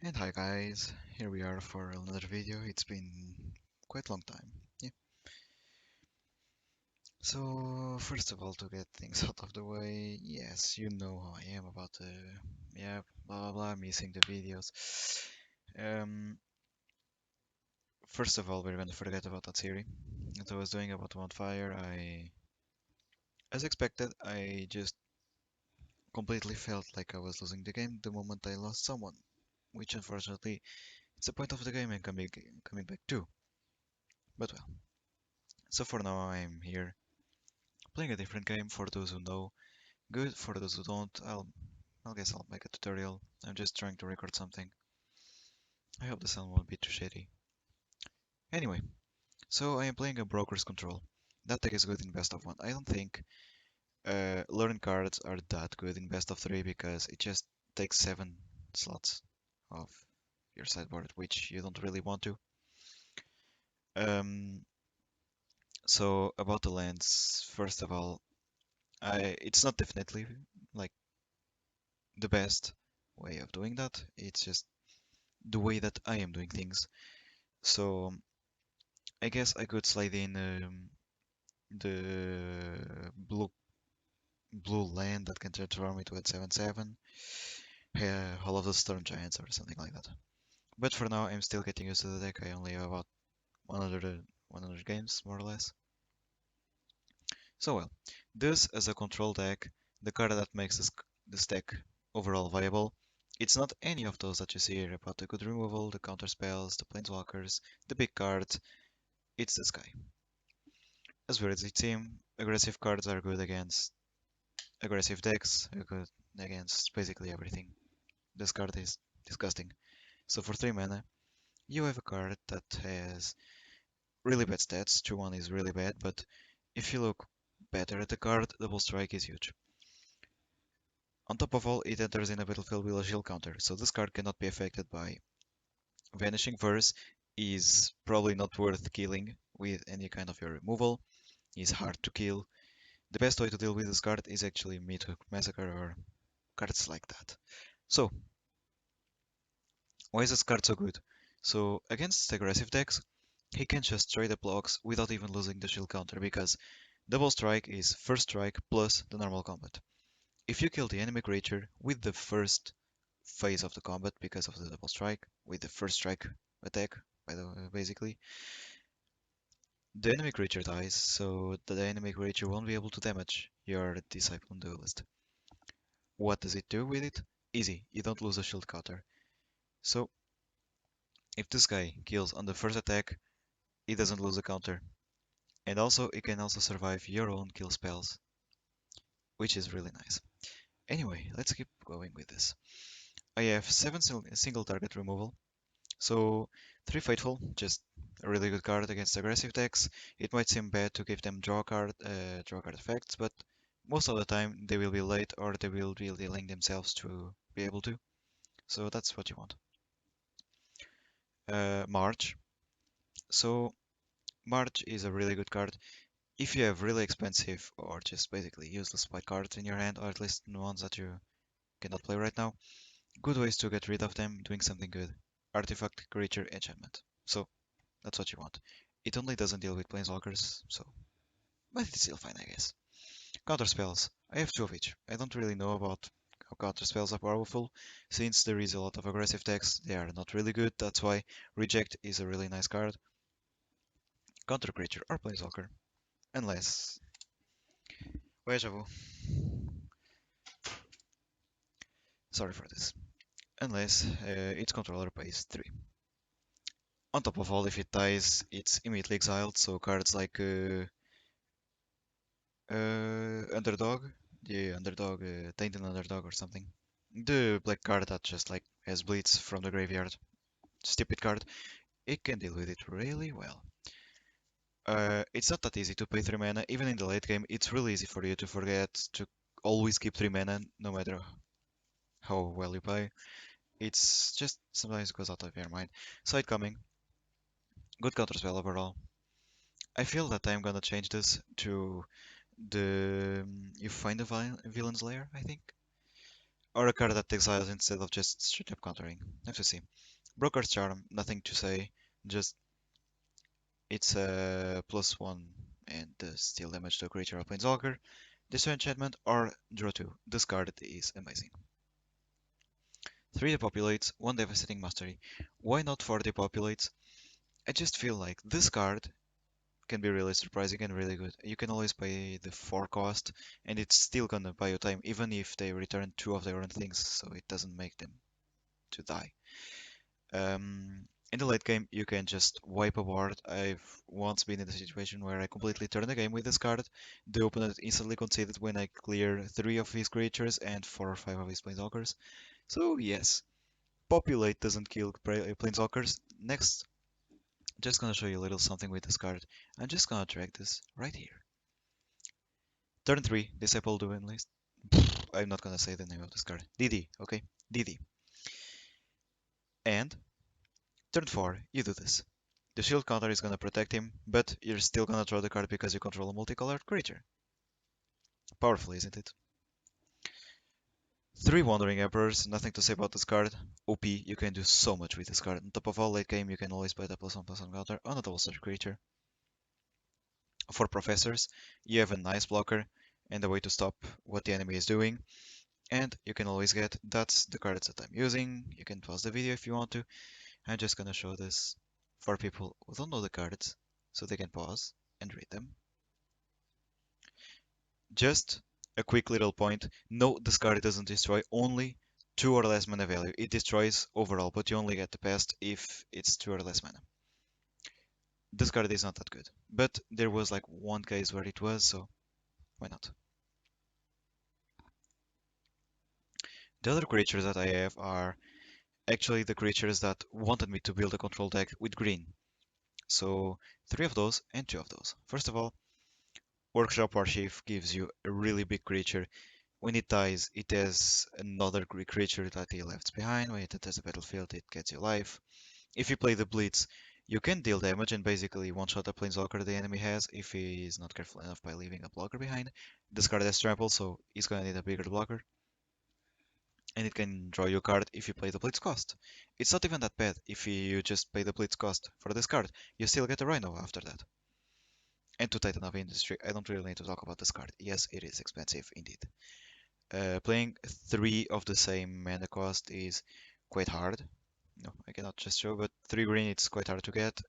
And hi guys, here we are for another video. It's been quite a long time. Yeah. So first of all, to get things out of the way, yes, you know how I am about yeah, blah blah blah, missing the videos. Um, First of all, we're gonna forget about that theory that I was doing about Wildfire. As expected, I just completely felt like I was losing the game the moment I lost someone, which unfortunately, it's a point of the game and coming back too. But well. So for now I'm here playing a different game for those who know. Good for those who don't. I'll guess I'll make a tutorial. I'm just trying to record something. I hope the sound won't be too shitty. Anyway, so I am playing a Broker's Control. That deck is good in best of one. I don't think learn cards are that good in best of three because it just takes 7 slots of your sideboard, which you don't really want to. Um, so about the lands, first of all, it's not definitely like the best way of doing that. It's just the way that I am doing things. So I guess I could slide in the blue land that can transform into a 7/7, Hall of the Storm Giants or something like that. But for now, I'm still getting used to the deck. I only have about 100 games, more or less. So well, this as a control deck, the card that makes this deck overall viable. It's not any of those that you see here about the good removal, the counter spells, the planeswalkers, the big cards. It's this guy. As weird as it seems, aggressive cards are good against aggressive decks, are good against basically everything. This card is disgusting. So for 3 mana, you have a card that has really bad stats. 2/1 is really bad, but if you look better at the card, Double Strike is huge. On top of all, it enters in a battlefield with a shield counter, so this card cannot be affected by Vanishing Verse is probably not worth killing with any kind of your removal. It's hard to kill. The best way to deal with this card is actually Meathook Massacre or cards like that. So, why is this card so good? So, against aggressive decks, he can just straight up blocks without even losing the shield counter because Double Strike is first strike plus the normal combat. If you kill the enemy creature with the first phase of the combat because of the double strike, with the first strike attack, by the way, basically, the enemy creature dies, so the enemy creature won't be able to damage your Disciple Duelist. What does it do with it? Easy, you don't lose a shield counter. So, if this guy kills on the first attack, he doesn't lose a counter. And also, it can also survive your own kill spells, which is really nice. Anyway, let's keep going with this. I have 7 single target removal, so 3 Fateful, just a really good card against aggressive decks. It might seem bad to give them draw card effects, but most of the time they will be late or they will be dealing themselves to be able to. So that's what you want. March. So March is a really good card. If you have really expensive or just basically useless white cards in your hand, or at least ones that you cannot play right now, good ways to get rid of them doing something good. Artifact, creature, enchantment. So that's what you want. It only doesn't deal with planeswalkers, so but it's still fine, I guess. Counter spells. I have 2 of each. I don't really know about how counter spells are powerful. Since there is a lot of aggressive decks, they are not really good. That's why Reject is a really nice card. Counter creature or planeswalker. Unless. Deja vu. Sorry for this. Unless its controller pays 3. On top of all, if it dies, it's immediately exiled, so cards like Underdog, the Underdog, Tainted Underdog or something. The black card that just like has bleeds from the graveyard. Stupid card. It can deal with it really well. It's not that easy to pay 3 mana. Even in the late game, it's really easy for you to forget to always keep 3 mana, no matter how well you play. It's just sometimes goes out of your mind. Side coming, good counterspell overall. I feel that I'm gonna change this to the you find the villain's lair, I think. or a card that exiles instead of just straight up countering. Let's just see. Broker's Charm, nothing to say, just it's a +1 and steal damage to a creature or planeswalker. Destroy enchantment or draw 2. This card is amazing. 3 depopulates, 1 devastating mastery. Why not 4 depopulates? I just feel like this card can be really surprising and really good. You can always pay the 4 cost and it's still gonna buy you time even if they return 2 of their own things, so it doesn't make them to die. In the late game, you can just wipe a board. I've once been in a situation where I completely turned the game with this card. The opponent instantly conceded when I clear 3 of his creatures and 4 or 5 of his planeswalkers. So yes, Populate doesn't kill planeswalkers. Next, just gonna show you a little something with this card. I'm just gonna drag this right here. Turn 3, Disciple Duin List. I'm not gonna say the name of this card. DD, okay? DD. And turn 4, you do this. The shield counter is gonna protect him, but you're still gonna draw the card because you control a multicolored creature. Powerful, isn't it? 3 Wandering Emperors, nothing to say about this card. OP, you can do so much with this card. On top of all, late game, you can always play the +1/+1 counter on a double search creature. For Professors, you have a nice blocker and a way to stop what the enemy is doing. And you can always get, that's the cards that I'm using. You can pause the video if you want to. I'm just gonna show this for people who don't know the cards, so they can pause and read them. Just a quick little point. No, this card doesn't destroy only 2 or less mana value. It destroys overall, but you only get the past if it's 2 or less mana. This card is not that good, but there was like one case where it was, so why not? The other creatures that I have are actually the creatures that wanted me to build a control deck with green. So 3 of those and 2 of those. First of all, Workshop Archive gives you a really big creature. When it dies, it has another creature that he left behind. When it enters the battlefield, it gets you life. If you play the Blitz, you can deal damage and basically one-shot a planeswalker the enemy has if he is not careful enough by leaving a blocker behind. This card has trample, so he's gonna need a bigger blocker. And it can draw you a card if you play the Blitz cost. It's not even that bad if you just pay the Blitz cost for this card. You still get a Rhino after that. And to Titan of Industry, I don't really need to talk about this card. Yes, it is expensive indeed. Playing 3 of the same mana cost is quite hard. No, I cannot just show, but 3 green it's quite hard to get.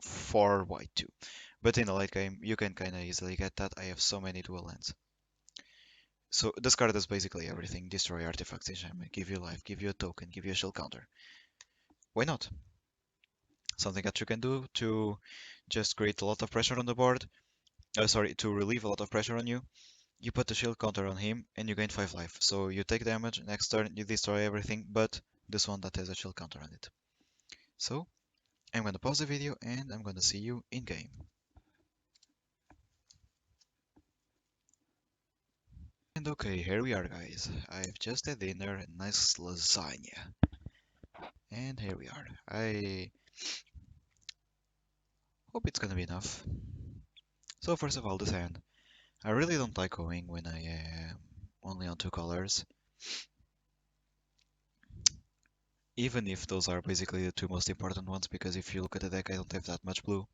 4 white too. But in the late game, you can kinda easily get that. I have so many dual lands. So this card does basically everything. Destroy artifacts, enchantment, give you life, give you a token, give you a shield counter. Why not? Something that you can do to just create a lot of pressure on the board. Sorry, to relieve a lot of pressure on you. You put the shield counter on him and you gain 5 life. So you take damage, next turn you destroy everything but this one that has a shield counter on it. So I'm gonna pause the video and I'm gonna see you in game. And okay, here we are guys. I've just had dinner, a nice lasagna. And here we are. I hope it's gonna be enough. So first of all, this hand. I really don't like going when I am only on 2 colors. Even if those are basically the 2 most important ones, because if you look at the deck, I don't have that much blue.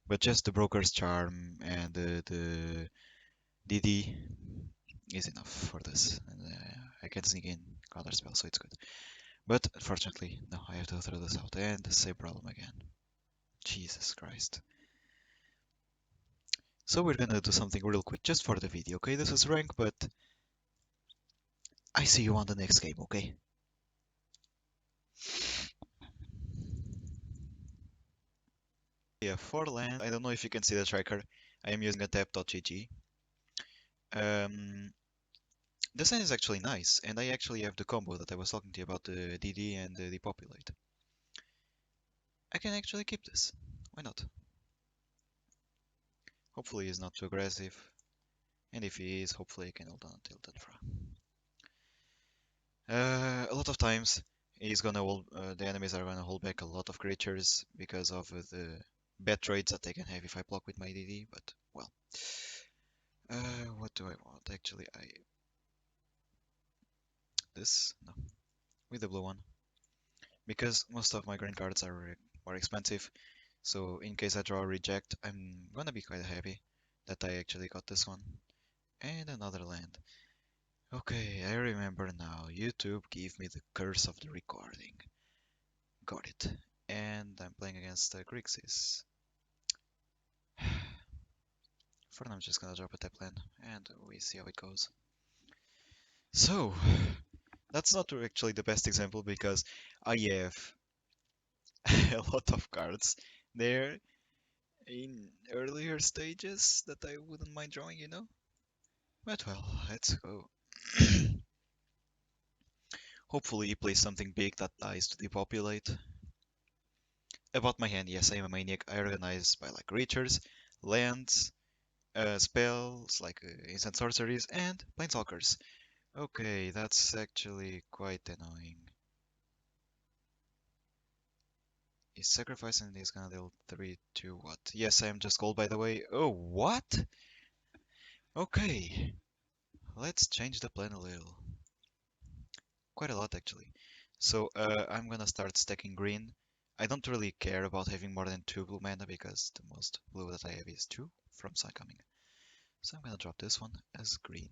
But just the Broker's Charm and the DD is enough for this. And I can sneak in counter spell, so it's good. But unfortunately, no, I have to throw this out. And the same problem again. Jesus Christ. So we're gonna do something real quick just for the video, okay? This is rank, but I see you on the next game, okay? Yeah, for land, I don't know if you can see the tracker. I am using a tap.gg. Um, this hand is actually nice, and I actually have the combo that I was talking to you about, the DD and the depopulate. I can actually keep this. Why not? Hopefully he's not too aggressive. And if he is, hopefully I can hold on until that draw. A lot of times he's gonna hold, the enemies are gonna hold back a lot of creatures because of the bad trades that they can have if I block with my DD, but well. What do I want? Actually, this? No, with the blue one. Because most of my green cards are more expensive, so in case I draw a reject, I'm gonna be quite happy that I actually got this one. And another land. Okay, I remember now. YouTube gave me the curse of the recording. Got it. And I'm playing against Grixis. For now, I'm just gonna drop a tap land, and we see how it goes. So, that's not actually the best example because I have a lot of cards there in earlier stages that I wouldn't mind drawing, you know? But well, let's go. Hopefully he plays something big that dies to depopulate. About my hand, yes, I am a maniac. I organize by like creatures, lands, spells like instant sorceries, and planeswalkers. Okay, that's actually quite annoying. He's sacrificing and he's gonna deal 3 to what? Yes, I am just gold by the way. Oh, what? Okay, let's change the plan a little. Quite a lot actually. So I'm gonna start stacking green. I don't really care about having more than 2 blue mana because the most blue that I have is 2 from Coming. So I'm gonna drop this one as green.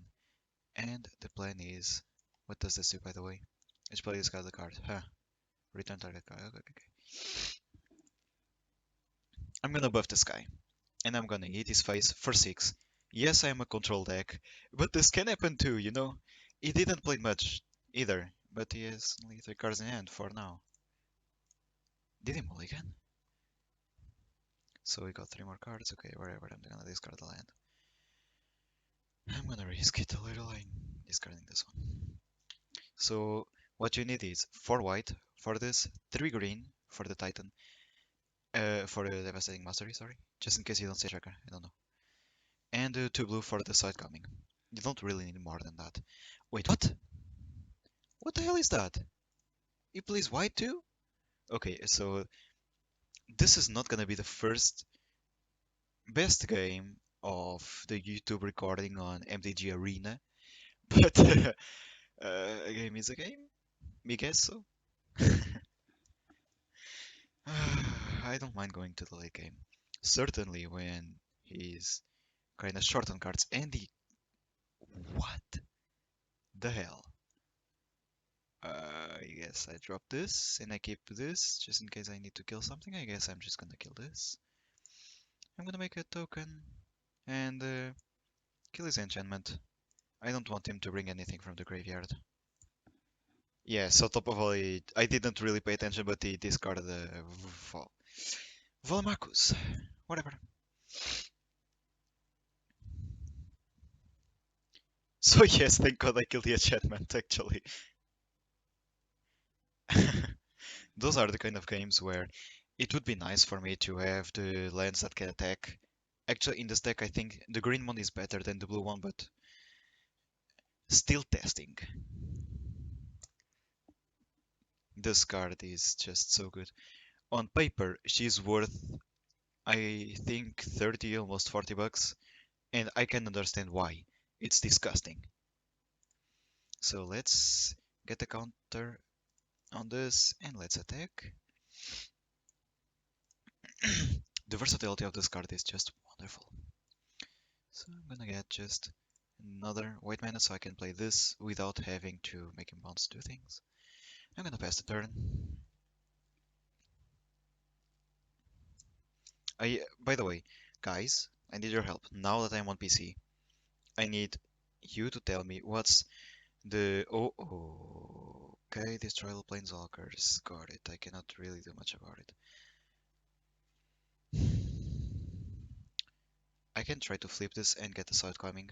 And the plan is, what does this do by the way? Each player discards a card. Huh. Return target card. Okay, okay. I'm gonna buff this guy. And I'm gonna hit his face for 6. Yes, I am a control deck, but this can happen too, you know? He didn't play much either, but he has only 3 cards in hand for now. Did he mulligan? So we got 3 more cards. Okay, whatever. I'm gonna discard the land. I'm gonna risk it a little. I'm discarding this one. So what you need is 4 white for this, 3 green for the Titan, for the Devastating Mastery, sorry, just in case you don't say tracker, I don't know, and 2 blue for the side coming. You don't really need more than that. Wait, what? What the hell is that? He plays white too? Okay, so this is not gonna be the first best game of the YouTube recording on MTG Arena, but a game is a game, me guess so. I don't mind going to the late game. Certainly when he's kinda short on cards. And he... What the hell? I guess I drop this and I keep this just in case I need to kill something. I guess I'm just gonna kill this. I'm gonna make a token and kill his enchantment. I don't want him to bring anything from the graveyard. Yeah, so top of all, I didn't really pay attention, but he discarded the Volmarcus. Whatever. So yes, thank God I killed the enchantment, actually. Those are the kind of games where it would be nice for me to have the lands that can attack. Actually, in this deck, I think the green one is better than the blue one, but still testing. This card is just so good. On paper, she's worth, I think, 30, almost 40 bucks, and I can understand why. It's disgusting. So let's get a counter on this, and let's attack. The versatility of this card is just wonderful. So I'm gonna get just another white mana so I can play this without having to make him bounce two things. I'm gonna pass the turn. By the way, guys, I need your help. Now that I'm on PC, I need you to tell me what's the... Okay, destroy all planeswalkers. Got it. I cannot really do much about it. I can try to flip this and get the side coming.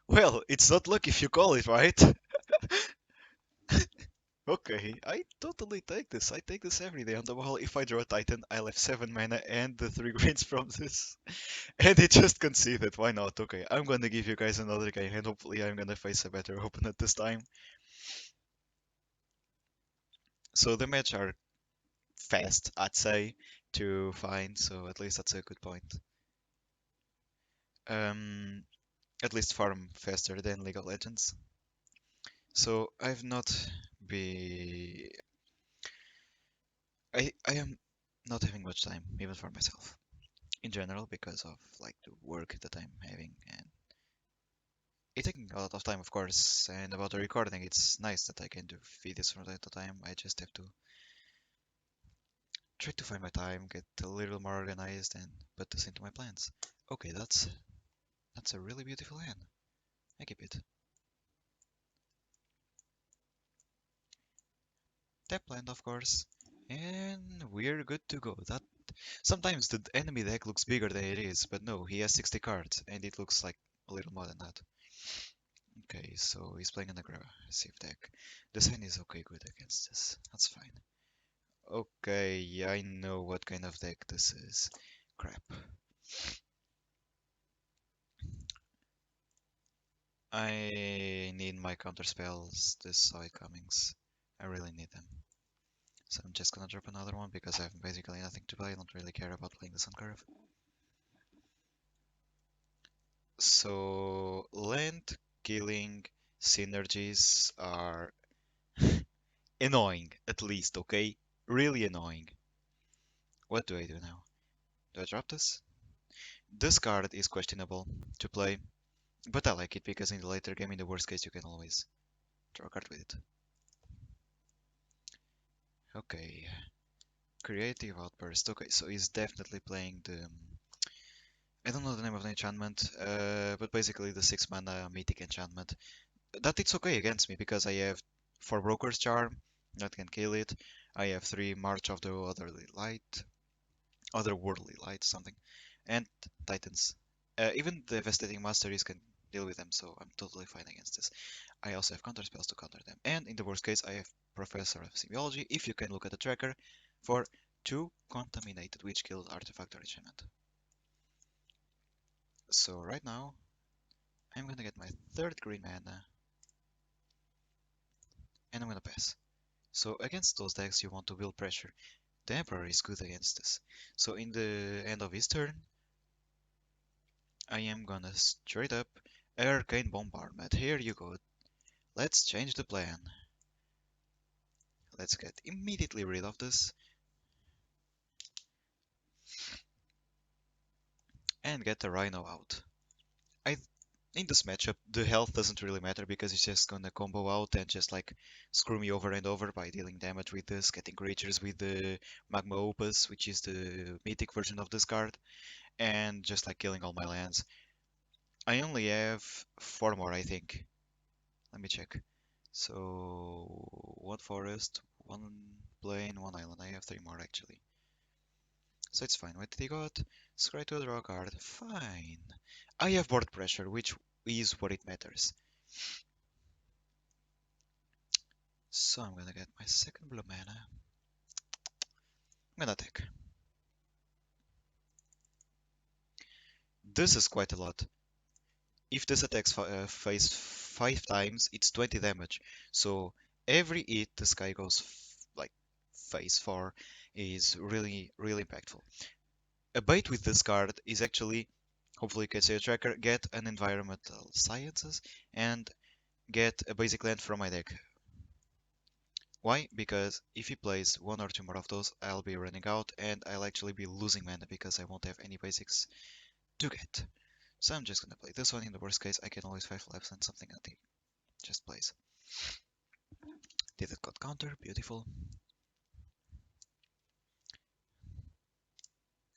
Well, it's not luck if you call it, right? Okay, I totally take this. I take this every day on the wall. If I draw a Titan, I left 7 mana and the 3 greens from this. And it just conceded. Why not? Okay, I'm gonna give you guys another game and hopefully I'm gonna face a better opponent this time. So the match are fast, I'd say, to find, so at least that's a good point. Um, at least farm faster than League of Legends. So I've not be I am not having much time even for myself in general because of like the work that I'm having and it's taking a lot of time of course and about the recording it's nice that I can do videos from time to time. I just have to try to find my time, get a little more organized and put this into my plans. Okay, that's a really beautiful hand. I keep it. Tap land of course. And we're good to go. That sometimes the enemy deck looks bigger than it is, but no, he has 60 cards and it looks like a little more than that. Okay, so he's playing an aggressive deck. This hand is okay good against this. That's fine. Okay, yeah, I know what kind of deck this is. Crap. I need my counter spells, this side comings. I really need them. So I'm just gonna drop another one because I have basically nothing to play. I don't really care about playing the Sun Curve. So land killing synergies are annoying, at least, okay? Really annoying. What do I do now? Do I drop this? This card is questionable to play, but I like it because in the later game, in the worst case, you can always draw a card with it. Okay, creative outburst. Okay, so he's definitely playing the. I don't know the name of the enchantment, but basically the 6 mana mythic enchantment. That it's okay against me because I have 4 Broker's Charm that can kill it. I have 3 March of the Otherworldly Light, something, and Titans. Even the Devastating Masteries can deal with them, so I'm totally fine against this. I also have counter spells to counter them, and in the worst case, I have Professor of Symbiology, if you can look at the tracker, for 2 Contaminated Witch Guild Artifact or Enchantment. So right now, I'm gonna get my 3rd green mana, and I'm gonna pass. So against those decks, you want to build pressure. The Emperor is good against this. So in the end of his turn, I am gonna straight up Arcane Bombardment. Here you go. Let's change the plan. Let's get immediately rid of this and get the Rhino out. I In this matchup, the health doesn't really matter because it's just gonna combo out and just like screw me over and over by dealing damage with this, getting creatures with the Magma Opus, which is the mythic version of this card, and just like killing all my lands. I only have 4 more, I think. Let me check. So, one forest, one plain, one island. I have 3 more actually. So it's fine. What did he got? Scry to draw a card. Fine. I have board pressure, which is what it matters. So I'm gonna get my second blue mana. I'm gonna attack. This is quite a lot. If this attacks face 5 times, it's 20 damage. So every hit this guy goes like phase 4 is really, really impactful. A bait with this card is actually, hopefully you can say a tracker, get an environmental sciences and get a basic land from my deck. Why? Because if he plays 1 or 2 more of those, I'll be running out and I'll actually be losing mana because I won't have any basics to get. So I'm just gonna play this one. In the worst case, I can always 5 lives and something that he just plays. Did it got counter? Beautiful.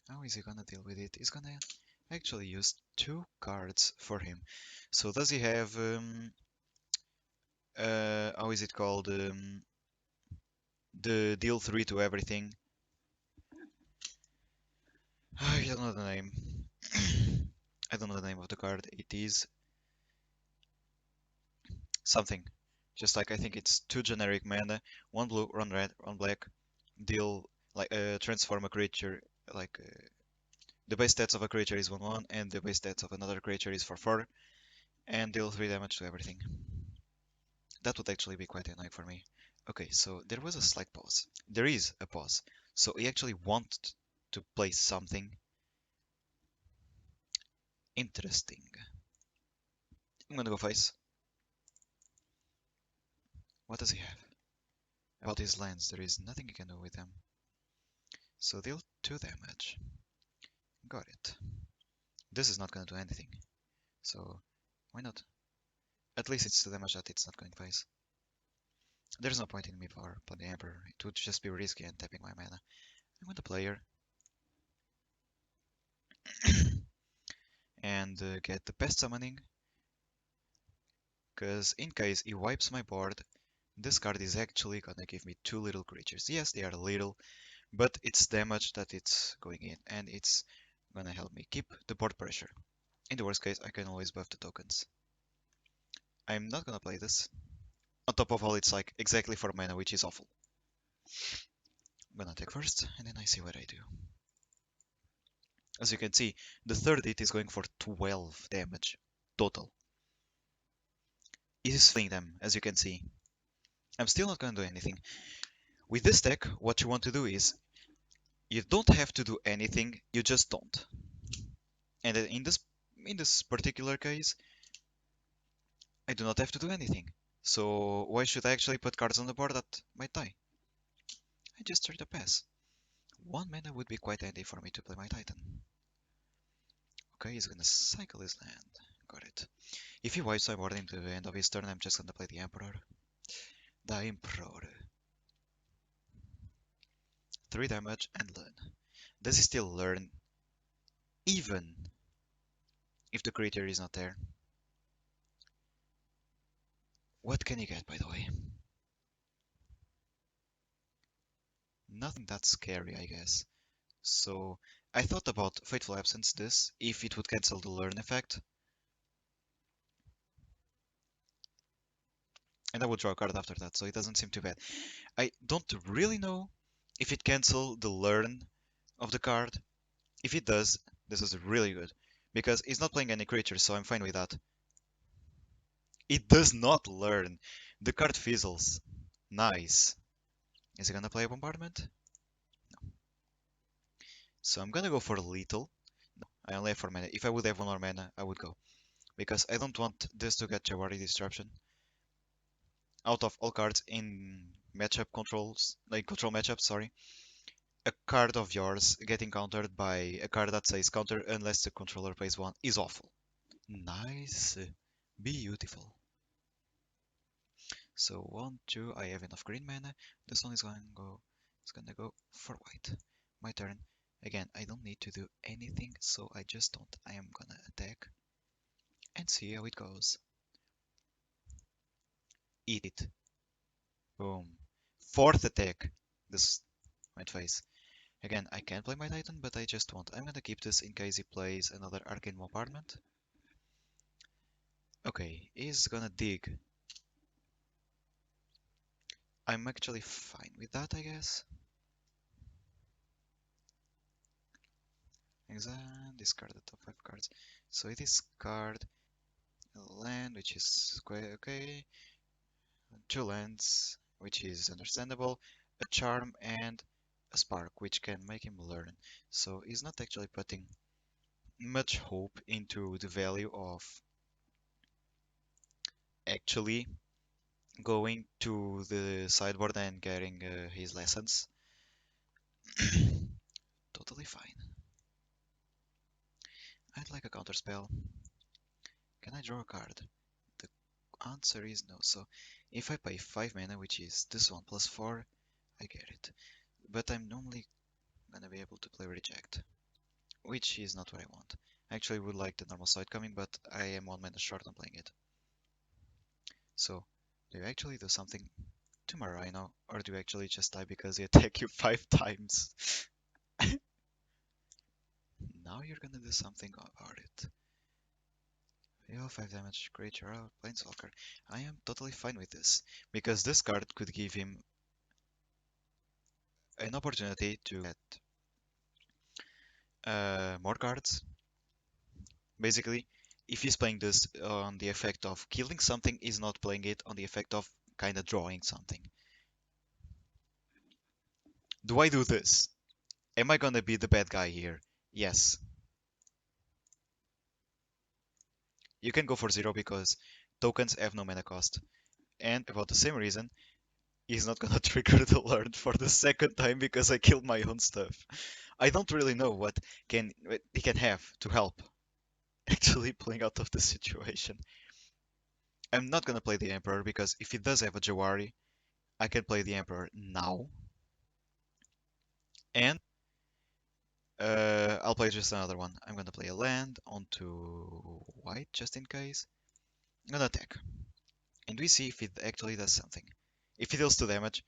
How is he gonna deal with it? He's gonna actually use 2 cards for him. So does he have how is it called? The deal 3 to everything. I don't know the name. I don't know the name of the card. It is something. Just like I think it's 2 generic mana, 1 blue, 1 red, 1 black. Deal like transform a creature like the base stats of a creature is 1/1 and the base stats of another creature is 4/4 and deal 3 damage to everything. That would actually be quite annoying for me. Okay, so there was a slight pause. There is a pause. So he actually wanted to play something Interesting. I'm gonna go face. What does he have? About his lands, there is nothing you can do with them. So deal 2 damage. Got it. This is not gonna do anything. So why not? At least it's the damage that it's not going face. There's no point in me for playing the Emperor. It would just be risky and tapping my mana. I'm going to player and get the best summoning, because in case he wipes my board, this card is actually gonna give me 2 little creatures. Yes, they are little, but it's damage that it's going in, and it's gonna help me keep the board pressure. In the worst case, I can always buff the tokens. I'm not gonna play this. On top of all, it's like exactly 4 mana, which is awful. I'm gonna attack first, and then I see what I do. As you can see, the third hit is going for 12 damage total. It is fling them, as you can see. I'm still not gonna do anything. With this deck, what you want to do is, you don't have to do anything, you just don't. And in this particular case, I do not have to do anything. So why should I actually put cards on the board that might die? I just try to pass. 1 mana would be quite handy for me to play my Titan. Okay, he's gonna cycle his land. Got it. If he wipes my board into the end of his turn, I'm just gonna play the Emperor. The Emperor. 3 damage and learn. Does he still learn even if the creature is not there? What can he get, by the way? Nothing that scary, I guess. So I thought about Fateful Absence this, if it would cancel the learn effect. And I would draw a card after that, so it doesn't seem too bad. I don't really know if it cancel the learn of the card. If it does, this is really good. Because he's not playing any creatures, so I'm fine with that. It does not learn. The card fizzles. Nice. Is he gonna play a bombardment? No. So I'm gonna go for lethal. No, I only have 4 mana. If I would have 1 more mana, I would go. Because I don't want this to get Jawari Disruption. Out of all cards in matchup controls, like control matchups, sorry, a card of yours getting countered by a card that says counter unless the controller plays 1 is awful. Nice. Beautiful. So 1, 2, I have enough green mana. This one is gonna go for white. My turn. Again, I don't need to do anything, so I just don't. I am gonna attack and see how it goes. Eat it. Boom. 4th attack. This might face. Again, I can play my Titan, but I just won't. I'm gonna keep this in case he plays another Arcane Bombardment. Okay, he's gonna dig. I'm actually fine with that, I guess. Exile, discard the top 5 cards. So it is card a land, which is okay. 2 lands, which is understandable. A charm and a spark, which can make him learn. So he's not actually putting much hope into the value of actually going to the sideboard and getting his lessons. Totally fine. I'd like a counter spell. Can I draw a card? The answer is no. So if I pay 5 mana, which is this one plus 4, I get it. But I'm normally gonna be able to play reject, which is not what I want. I actually would like the normal side coming, but I am 1 mana short on playing it. So do you actually do something to my Rhino, or do you actually just die because they attack you 5 times? Now you're gonna do something about it. Deal 5 damage, creature out, planeswalker. I am totally fine with this, because this card could give him an opportunity to get more cards. Basically, if he's playing this on the effect of killing something, he's not playing it on the effect of kinda drawing something. Do I do this? Am I gonna be the bad guy here? Yes. You can go for 0 because tokens have no mana cost. And about the same reason, he's not gonna trigger the learn for the second time because I killed my own stuff. I don't really know what he can have to help actually pulling out of the situation. I'm not gonna play the Emperor because if he does have a Jawari, I can play the Emperor now. And I'll play just another one. I'm gonna play a land onto white just in case. I'm gonna attack. And we see if it actually does something. If it deals 2 damage,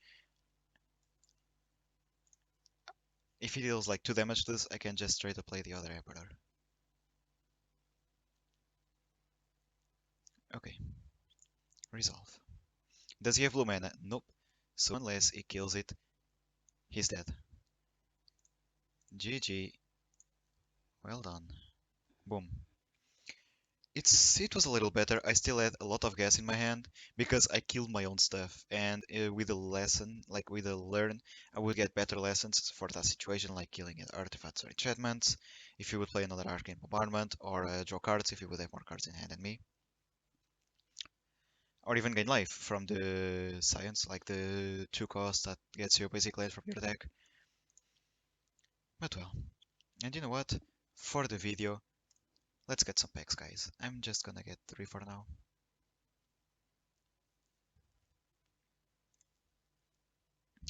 if he deals like 2 damage to this, I can just straight up play the other Emperor. Okay, resolve. Does he have blue mana? Nope. So unless he kills it, he's dead. GG. Well done. Boom. It was a little better. I still had a lot of gas in my hand because I killed my own stuff. And with a lesson, like with a learn, I will get better lessons for that situation, like killing artifacts or enchantments. If you would play another arcane bombardment, or draw cards if you would have more cards in hand than me, or even gain life from the science, like the 2 cost that gets you basically from your deck. But well, and you know what? For the video, let's get some packs, guys. I'm just gonna get 3 for now.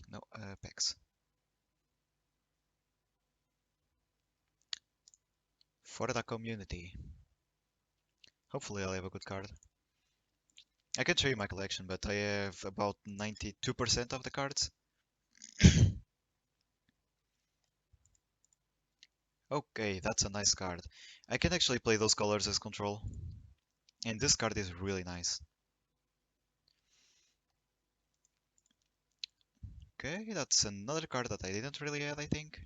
No, packs. For the community. Hopefully I'll have a good card. I can show you my collection, but I have about 92% of the cards. Okay, that's a nice card. I can actually play those colors as control. And this card is really nice. Okay, that's another card that I didn't really add, I think.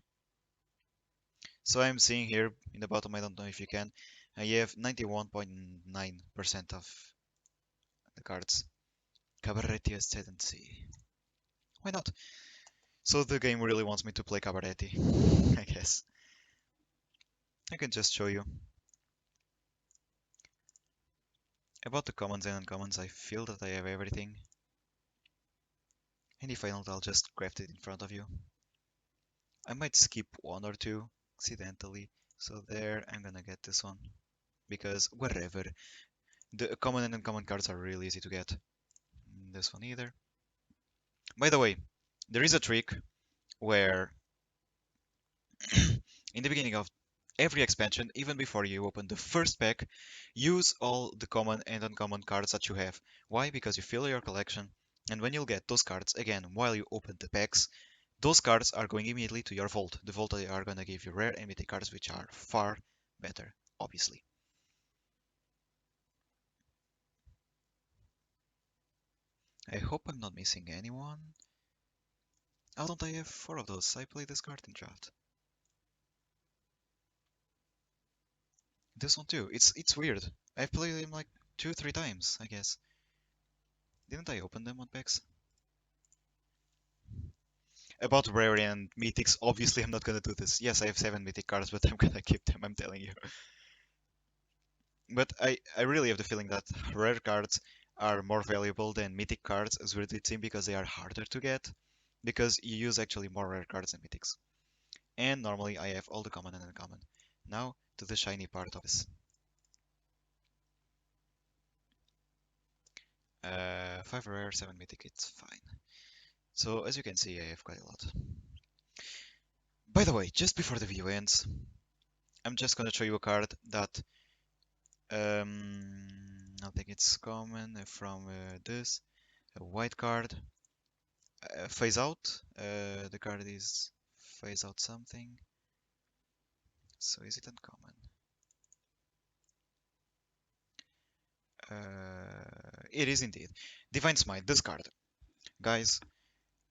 So I'm seeing here in the bottom, I don't know if you can, I have 91.9% of the cards. Cabaretti Ascendancy. Why not? So the game really wants me to play Cabaretti, I guess. I can just show you. About the commons and uncommons, I feel that I have everything. And if I don't, I'll just craft it in front of you. I might skip one or two accidentally. So there, I'm gonna get this one. Because whatever. The common and uncommon cards are really easy to get. This one either. By the way, there is a trick where in the beginning of every expansion, even before you open the first pack, use all the common and uncommon cards that you have. Why? Because you fill your collection, and when you'll get those cards again while you open the packs, those cards are going immediately to your vault. The vault are going to give you rare and mythic cards, which are far better, obviously. I hope I'm not missing anyone. How don't I have 4 of those? I played this card in draft. This one too. It's weird. I've played them like 2, 3 times, I guess. Didn't I open them on packs? About rare and mythics, obviously I'm not gonna do this. Yes, I have 7 mythic cards, but I'm gonna keep them, I'm telling you. But I really have the feeling that rare cards are more valuable than mythic cards, as weird it seems, because they are harder to get. Because you use actually more rare cards than mythics. And normally I have all the common and uncommon. Now to the shiny part of this. 5 rare, 7 mythic, it's fine. So as you can see, I have quite a lot. By the way, just before the video ends, I'm just gonna show you a card that I think it's common from this, a white card, phase out. The card is phase out something. So is it uncommon? It is indeed. Divine Smite, this card. Guys,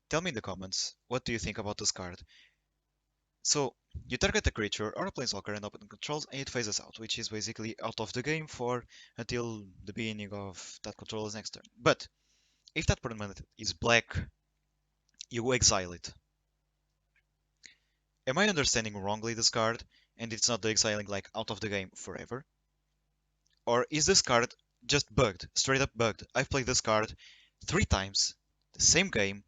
tell me in the comments, what do you think about this card? So, you target a creature or a planeswalker and open controls and it phases out, which is basically out of the game for until the beginning of that controller's next turn. But, if that permanent is black, you exile it. Am I understanding wrongly this card, and it's not the exiling like out of the game forever? Or is this card just bugged, straight up bugged? I've played this card 3 times, the same game,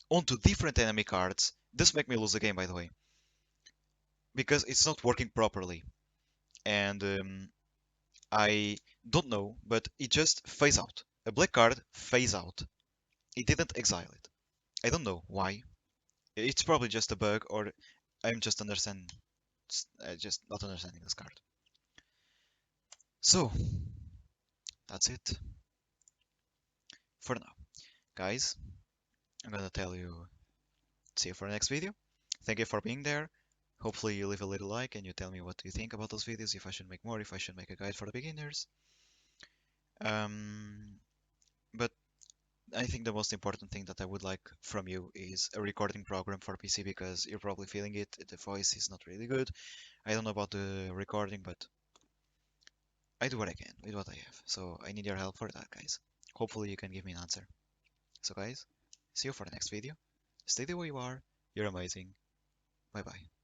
onto different enemy cards. This make me lose the game, by the way, because it's not working properly. And I don't know, but it just phase out. A black card phase out. It didn't exile it. I don't know why. It's probably just a bug, or I'm just just not understanding this card. So that's it for now, guys. I'm gonna tell you, see you for the next video. Thank you for being there. Hopefully you leave a little like and you tell me what you think about those videos, if I should make more, if I should make a guide for the beginners. Um, but I think the most important thing that I would like from you is a recording program for PC because you're probably feeling it. The voice is not really good. I don't know about the recording, but I do what I can with what I have. So I need your help for that, guys. Hopefully you can give me an answer. So guys, see you for the next video. Stay the way you are. You're amazing. Bye bye.